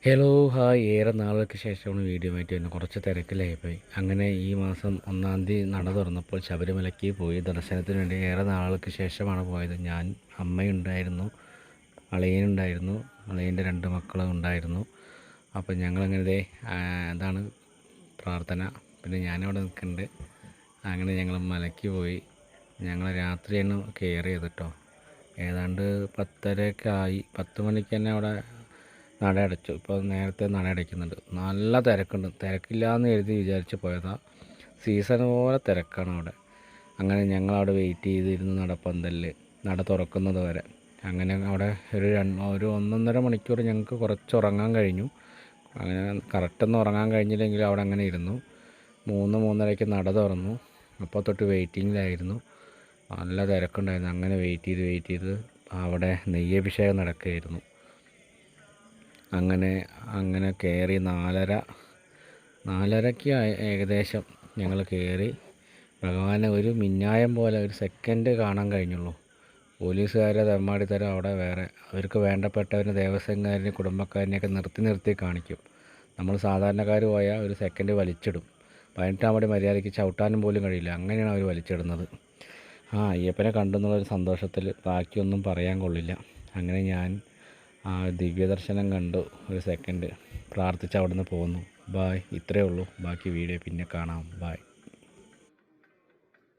Hello hi ഏറെ നാളുകൾക്ക് ശേഷമാണ് വീഡിയോ ആയിട്ട് വരുന്നത്. കുറച്ച് തിരക്കിലായിപ്പോയി. അങ്ങനെ ഈ മാസം 1-ാം തീയതി നട തുറന്നപ്പോൾ ശബരിമലയ്ക്ക് പോയി ദർശനത്തിന് വേണ്ടി. ഏറെ നാളുകൾക്ക് ശേഷമാണ് പോയത്. ഞാൻ, അമ്മയുണ്ടായിരുന്നു, അളിയനുണ്ടായിരുന്നു, അളിയൻ്റെ 2 മക്കളും ഉണ്ടായിരുന്നു. അപ്പോൾ ഞങ്ങളങ്ങനെ അതാണ് പ്രാർത്ഥന. പിന്നെ ഞാനവിടെ നിൽക്കുന്നുണ്ട്. അങ്ങനെ ഞങ്ങൾ മലയ്ക്ക് പോയി. ഞങ്ങൾ രാത്രിയാണ് കയറിയത് കേട്ടോ. ഏതാണ്ട് 10:30 ആയി. 10 മണിക്ക് തന്നെ അവിടെ നട അടച്ചു. ഇപ്പോൾ നേരത്തെ നട അടയ്ക്കുന്നുണ്ട്. നല്ല തിരക്കുണ്ട്. തിരക്കില്ലാന്ന് എഴുതി വിചാരിച്ച് പോയതാണ്. സീസൺ പോലെ തിരക്കാണ് അവിടെ. അങ്ങനെ ഞങ്ങളവിടെ വെയിറ്റ് ചെയ്തിരുന്നു നടപ്പന്തലിൽ നട തുറക്കുന്നത് വരെ. അങ്ങനെ അവിടെ ഒരു 1-1.5 മണിക്കൂർ ഞങ്ങൾക്ക് കുറച്ച് ഉറങ്ങാൻ കഴിഞ്ഞു. അങ്ങനെ കറക്റ്റൊന്നും ഉറങ്ങാൻ കഴിഞ്ഞില്ലെങ്കിൽ അവിടെ അങ്ങനെ ഇരുന്നു. 3-3:30ക്ക് നട തുറന്നു. അപ്പോൾ തൊട്ട് വെയിറ്റിങ്ങിലായിരുന്നു. നല്ല തിരക്കുണ്ടായിരുന്നു. അങ്ങനെ വെയിറ്റ് ചെയ്ത് അവിടെ നെയ്യഭിഷേകം നടക്കുകയായിരുന്നു. അങ്ങനെ കയറി 4:30ക്ക് ഏകദേശം ഞങ്ങൾ കയറി. ഭഗവാനെ ഒരു മിന്നായം പോലെ ഒരു സെക്കൻഡ് കാണാൻ കഴിഞ്ഞുള്ളൂ. പോലീസുകാരെ തെമ്മാടിത്തരം അവിടെ വേറെ. അവർക്ക് വേണ്ടപ്പെട്ടവരെ ദേവസ്വംകാരനെ കുടുംബക്കാരനെയൊക്കെ നിർത്തി കാണിക്കും. നമ്മൾ സാധാരണക്കാർ പോയാൽ ഒരു സെക്കൻഡ് വലിച്ചിടും. 18-ാം പടി മര്യാദയ്ക്ക് ചവിട്ടാനും പോലും കഴിയില്ല. അങ്ങനെയാണ് അവർ വലിച്ചിടുന്നത്. അയ്യപ്പനെ കണ്ടെന്നുള്ളൊരു സന്തോഷത്തിൽ ബാക്കിയൊന്നും പറയാൻ കൊള്ളില്ല. അങ്ങനെ ഞാൻ ദിവ്യദർശനം കണ്ടു. ഒരു സെക്കൻഡ് പ്രാർത്ഥിച്ച് അവിടുന്ന് പോന്നു. ബായ്. ഇത്രയേ ഉള്ളൂ. ബാക്കി വീഡിയോ പിന്നെ കാണാം. ബായ്.